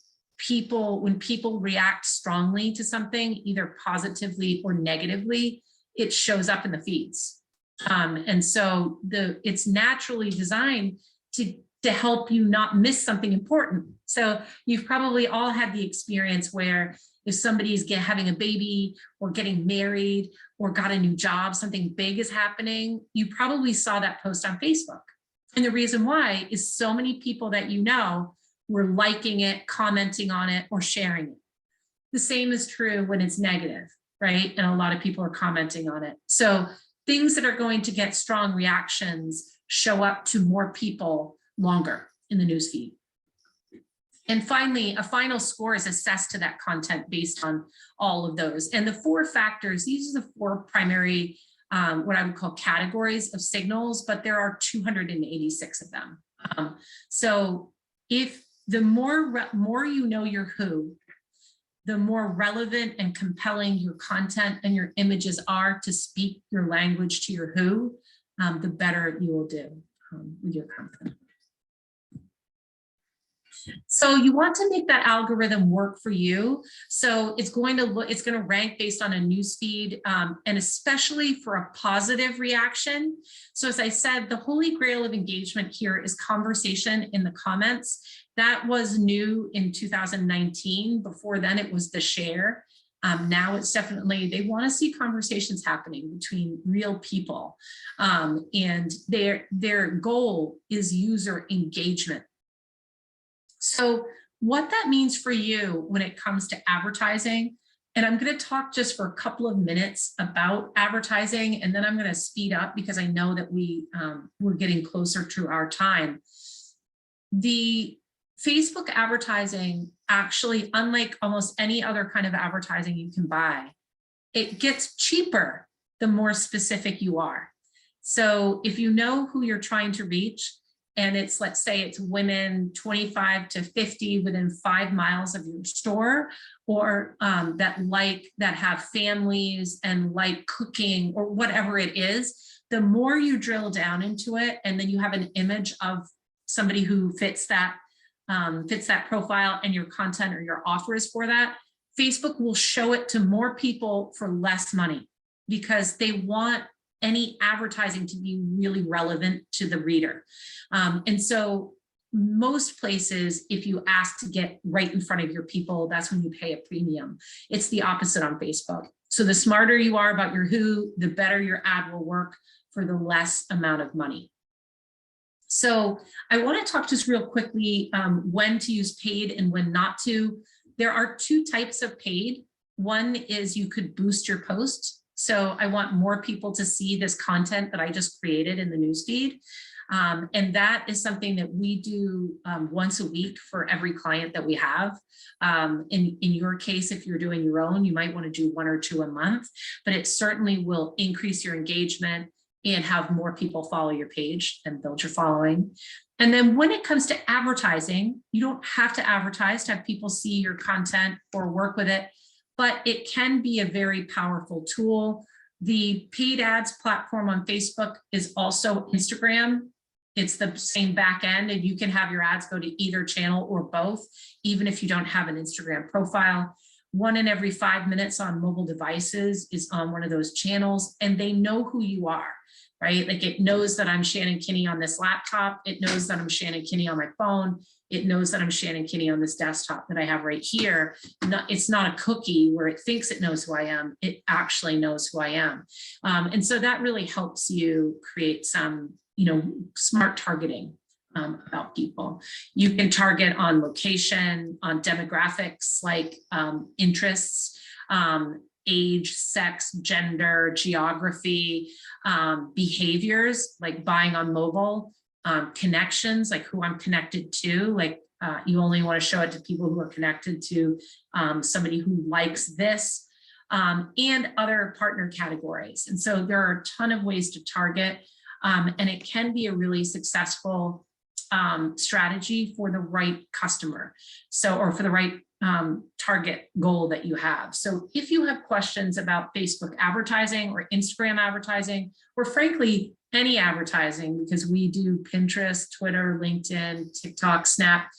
when people react strongly to something, either positively or negatively, it shows up in the feeds. And so it's naturally designed to help you not miss something important. So you've probably all had the experience where if somebody's having a baby or getting married or got a new job, something big is happening, you probably saw that post on Facebook. And the reason why is so many people that you know were liking it, commenting on it, or sharing it. The same is true when it's negative, right? And a lot of people are commenting on it. So things that are going to get strong reactions show up to more people longer in the newsfeed. And finally, a final score is assessed to that content based on all of those. And the 4 factors, these are the 4 primary, what I would call categories of signals, but there are 286 of them. So if the more you know your who, the more relevant and compelling your content and your images are to speak your language to your who, the better you will do with your content. So you want to make that algorithm work for you. So it's going to rank based on a newsfeed, and especially for a positive reaction. So as I said, the holy grail of engagement here is conversation in the comments. That was new in 2019. Before then, it was the share. Now it's definitely, they want to see conversations happening between real people. And their goal is user engagement. So what that means for you when it comes to advertising, and I'm going to talk just for a couple of minutes about advertising, and then I'm going to speed up because I know that we're getting closer to our time. The Facebook advertising, actually, unlike almost any other kind of advertising you can buy, it gets cheaper the more specific you are. So if you know who you're trying to reach, and it's, let's say it's women 25 to 50 within 5 miles of your store, or that have families and like cooking or whatever it is, the more you drill down into it, and then you have an image of somebody who fits that profile, and your content or your offer is for that, Facebook will show it to more people for less money because they want any advertising to be really relevant to the reader. And so most places, if you ask to get right in front of your people, that's when you pay a premium. It's the opposite on Facebook. So the smarter you are about your who, the better your ad will work for the less amount of money. So I want to talk just real quickly when to use paid and when not to. There are 2 types of paid. One is you could boost your post. So I want more people to see this content that I just created in the newsfeed. And that is something that we do once a week for every client that we have. In your case, if you're doing your own, you might want to do 1 or 2 a month, but it certainly will increase your engagement and have more people follow your page and build your following. And then when it comes to advertising, you don't have to advertise to have people see your content or work with it, but it can be a very powerful tool. The paid ads platform on Facebook is also Instagram. It's the same back end, and you can have your ads go to either channel or both, even if you don't have an Instagram profile. 1 in every 5 minutes on mobile devices is on one of those channels, and they know who you are, right? Like it knows that I'm Shannon Kinney on this laptop. It knows that I'm Shannon Kinney on my phone. It knows that I'm Shannon Kinney on this desktop that I have right here. It's not a cookie where it thinks it knows who I am. It actually knows who I am. And so that really helps you create some smart targeting about people. You can target on location, on demographics like interests, age, sex, gender, geography, behaviors like buying on mobile, connections like who I'm connected to, like you only want to show it to people who are connected to somebody who likes this, and other partner categories. And so there are a ton of ways to target, and it can be a really successful strategy for the right customer, or for the right target goal that you have. So if you have questions about Facebook advertising or Instagram advertising, or frankly, any advertising, because we do Pinterest, Twitter, LinkedIn, TikTok, Snap,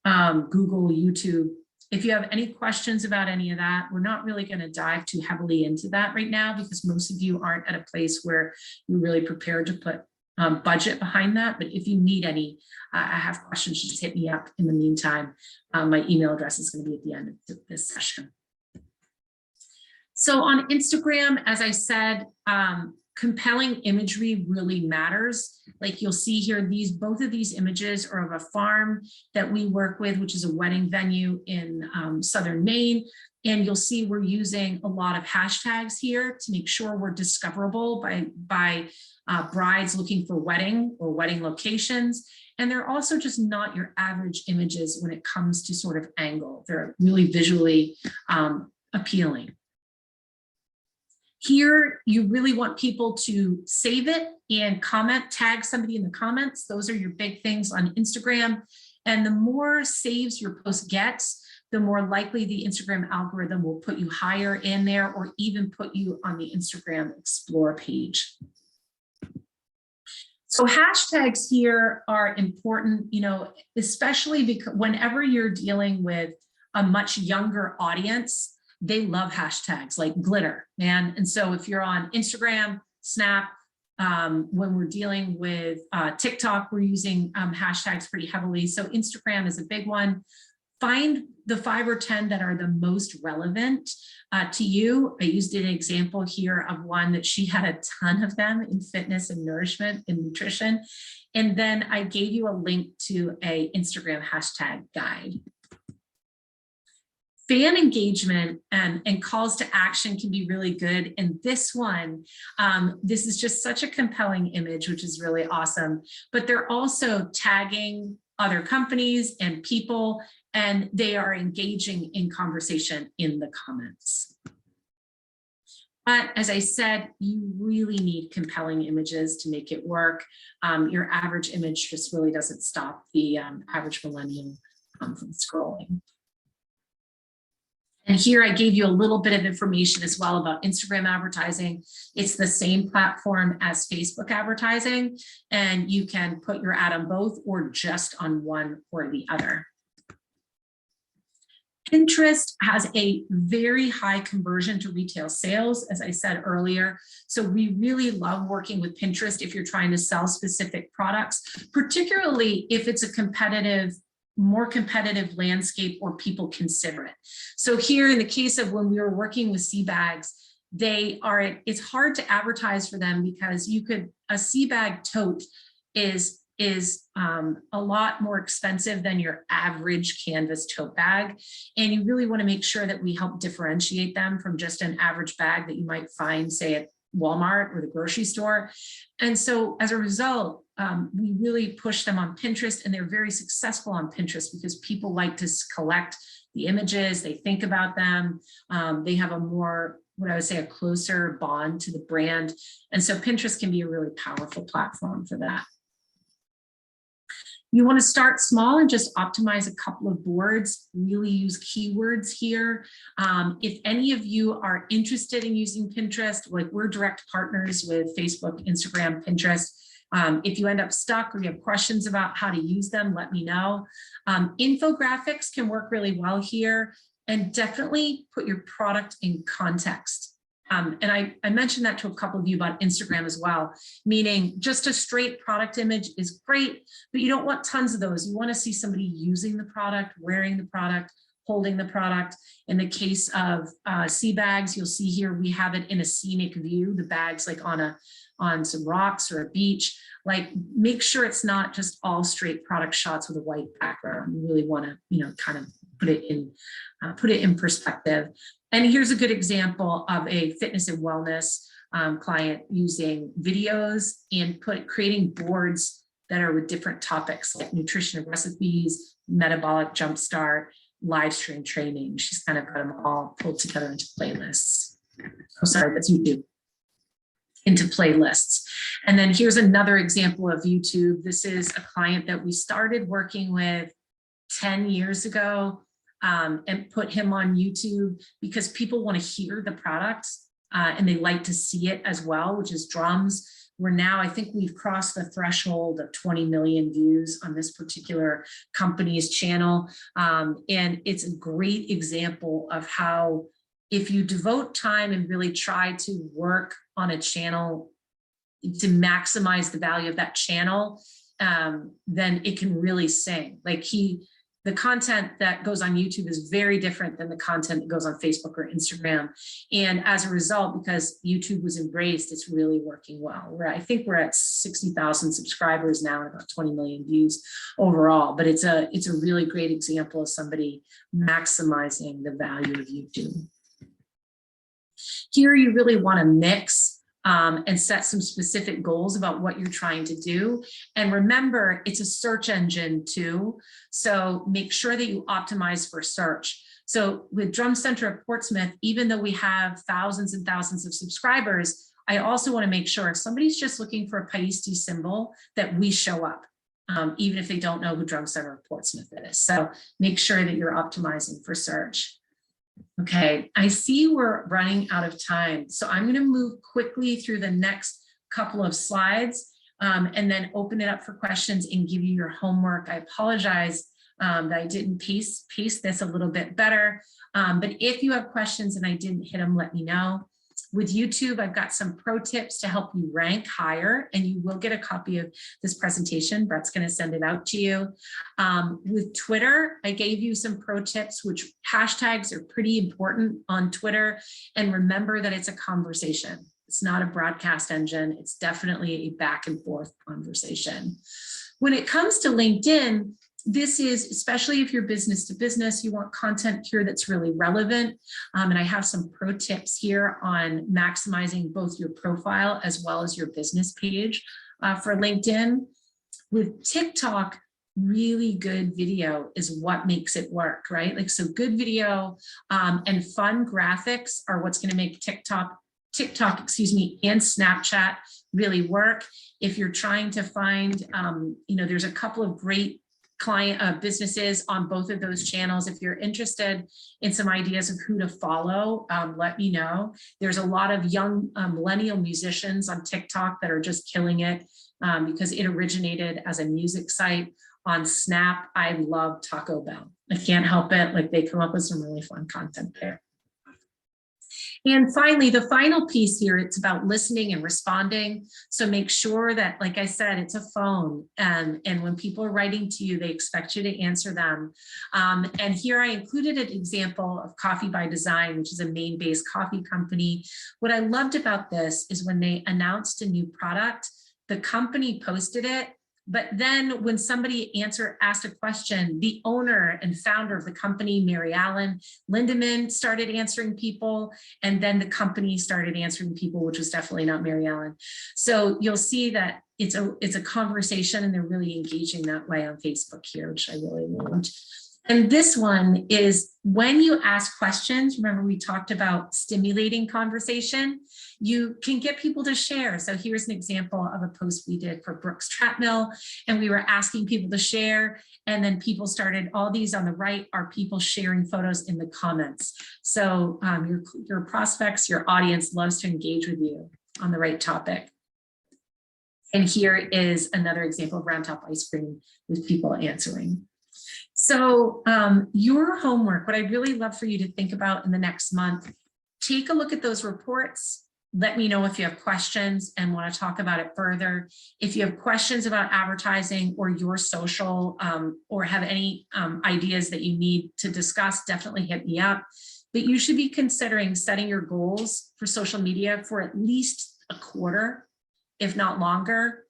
Google, YouTube. If you have any questions about any of that, we're not really going to dive too heavily into that right now, because most of you aren't at a place where you're really prepared to put budget behind that. But if you need any, I have questions, just hit me up in the meantime. My email address is going to be at the end of this session. So on Instagram, as I said, compelling imagery really matters. Like you'll see here, both of these images are of a farm that we work with, which is a wedding venue in southern Maine. And you'll see we're using a lot of hashtags here to make sure we're discoverable by brides looking for wedding or wedding locations. And they're also just not your average images when it comes to sort of angle. They're really visually appealing. Here, you really want people to save it and comment, tag somebody in the comments. Those are your big things on Instagram. And the more saves your post gets, the more likely the Instagram algorithm will put you higher in there, or even put you on the Instagram Explore page. So hashtags here are important, especially because whenever you're dealing with a much younger audience, they love hashtags like glitter, man. And so if you're on Instagram, Snap, when we're dealing with TikTok, we're using hashtags pretty heavily. So Instagram is a big one. Find the 5 or 10 that are the most relevant to you. I used an example here of one that she had a ton of them in fitness and nourishment and nutrition. And then I gave you a link to a Instagram hashtag guide. Fan engagement and calls to action can be really good. And this one, this is just such a compelling image, which is really awesome. But they're also tagging other companies and people, and they are engaging in conversation in the comments. But as I said, you really need compelling images to make it work. Your average image just really doesn't stop the average millennial from scrolling. And here I gave you a little bit of information as well about Instagram advertising. It's the same platform as Facebook advertising, and you can put your ad on both or just on one or the other. Pinterest has a very high conversion to retail sales, as I said earlier. So we really love working with Pinterest if you're trying to sell specific products, particularly if it's a more competitive landscape or people consider it. So here in the case of when we were working with sea bags, it's hard to advertise for them because a sea bag tote is a lot more expensive than your average canvas tote bag. And you really want to make sure that we help differentiate them from just an average bag that you might find, say, at Walmart or the grocery store. And so as a result, we really push them on Pinterest, and they're very successful on Pinterest because people like to collect the images, they think about them, they have a more, what I would say, a closer bond to the brand. And so Pinterest can be a really powerful platform for that. You want to start small and just optimize a couple of boards, really use keywords here. If any of you are interested in using Pinterest, like we're direct partners with Facebook, Instagram, Pinterest. If you end up stuck or you have questions about how to use them, let me know. Infographics can work really well here, and definitely put your product in context. And I mentioned that to a couple of you about Instagram as well, meaning just a straight product image is great, but you don't want tons of those. You want to see somebody using the product, wearing the product, holding the product. In the case of sea bags, you'll see here we have it in a scenic view, the bags like on on some rocks or a beach. Like, make sure it's not just all straight product shots with a white background. You really want to, you know, kind of put it in perspective. And here's a good example of a fitness and wellness client using videos and creating boards that are with different topics like nutrition and recipes, metabolic jumpstart, live stream training. She's kind of got them all pulled together into playlists. Oh, sorry, that's YouTube. Into playlists. And then here's another example of YouTube. This is a client that we started working with 10 years ago and put him on YouTube because people want to hear the product and they like to see it as well, which is drums. We're now, I think we've crossed the threshold of 20 million views on this particular company's channel. And it's a great example of how, if you devote time and really try to work on a channel to maximize the value of that channel, then it can really sing. Like the content that goes on YouTube is very different than the content that goes on Facebook or Instagram. And as a result, because YouTube was embraced, it's really working well. I think we're at 60,000 subscribers now and about 20 million views overall, but it's a really great example of somebody maximizing the value of YouTube. Here, you really want to mix and set some specific goals about what you're trying to do. And remember, it's a search engine too. So make sure that you optimize for search. So with Drum Center of Portsmouth, even though we have thousands and thousands of subscribers, I also want to make sure if somebody's just looking for a Paiste symbol, that we show up, even if they don't know who Drum Center of Portsmouth is. So make sure that you're optimizing for search. Okay, I see we're running out of time, so I'm going to move quickly through the next couple of slides and then open it up for questions and give you your homework. I apologize that I didn't pace this a little bit better, but if you have questions and I didn't hit them, let me know. With YouTube, I've got some pro tips to help you rank higher, and you will get a copy of this presentation. Brett's going to send it out to you. With Twitter, I gave you some pro tips, which hashtags are pretty important on Twitter. And remember that it's a conversation. It's not a broadcast engine. It's definitely a back and forth conversation. When it comes to LinkedIn, this is, especially if you're business to business, you want content here that's really relevant. And I have some pro tips here on maximizing both your profile as well as your business page for LinkedIn. With TikTok, really good video is what makes it work, right? Like, so good video and fun graphics are what's going to make TikTok, excuse me, and Snapchat really work. If you're trying to find, you know, there's a couple of great client businesses on both of those channels. If you're interested in some ideas of who to follow, let me know. There's a lot of young millennial musicians on TikTok that are just killing it because it originated as a music site. On Snap, I love Taco Bell. I can't help it. Like, they come up with some really fun content there. And finally, the final piece here, it's about listening and responding. So make sure that, like I said, it's a phone. And when people are writing to you, they expect you to answer them. And here I included an example of Coffee by Design, which is a Maine-based coffee company. What I loved about this is when they announced a new product, the company posted it. But then when somebody asked a question, the owner and founder of the company, Mary Allen Lindemann, started answering people, and then the company started answering people, which was definitely not Mary Allen. So you'll see that it's a conversation, and they're really engaging that way on Facebook here, which I really loved. And this one is when you ask questions, remember we talked about stimulating conversation, you can get people to share. So here's an example of a post we did for Brooks Trap Mill, and we were asking people to share, and then people started, all these on the right are people sharing photos in the comments. So your prospects, your audience loves to engage with you on the right topic. And here is another example of Round Top Ice Cream with people answering. So your homework, what I'd really love for you to think about in the next month, take a look at those reports. Let me know if you have questions and want to talk about it further. If you have questions about advertising or your social or have any ideas that you need to discuss, definitely hit me up. But you should be considering setting your goals for social media for at least a quarter if not longer.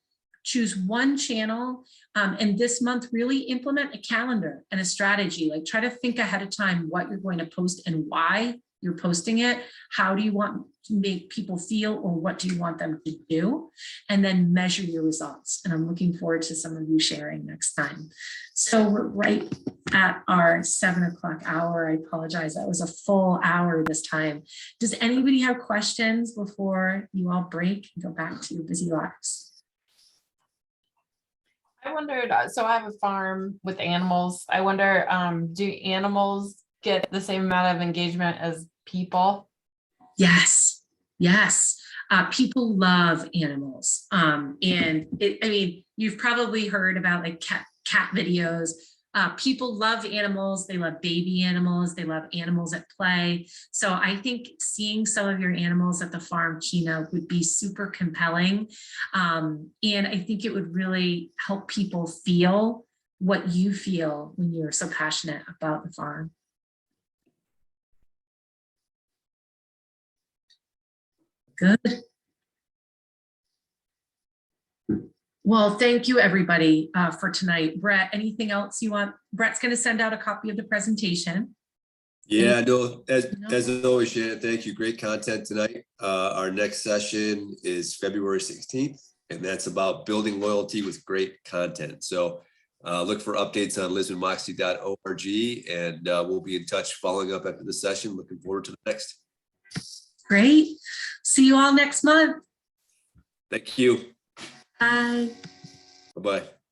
Choose one channel, and this month really implement a calendar and a strategy. Like, try to think ahead of time what you're going to post and why you're posting it. How do you want to make people feel, or what do you want them to do? And then measure your results. And I'm looking forward to some of you sharing next time. So we're right at our 7 o'clock hour. I apologize. That was a full hour this time. Does anybody have questions before you all break and go back to your busy lives? I wondered, so I have a farm with animals. I wonder, do animals get the same amount of engagement as people? Yes, yes. People love animals. I mean, you've probably heard about like cat videos. People love animals. They love baby animals. They love animals at play. So I think seeing some of your animals at the farm keynote would be super compelling. And I think it would really help people feel what you feel when you're so passionate about the farm. Good. Well, thank you, everybody, for tonight. Brett, anything else you want? Brett's going to send out a copy of the presentation. Yeah, no, as always, Shannon, thank you. Great content tonight. Our next session is February 16th, and that's about building loyalty with great content. So look for updates on lisbonmoxie.org, and we'll be in touch following up after the session. Looking forward to the next. Great. See you all next month. Thank you. Bye. Bye-bye.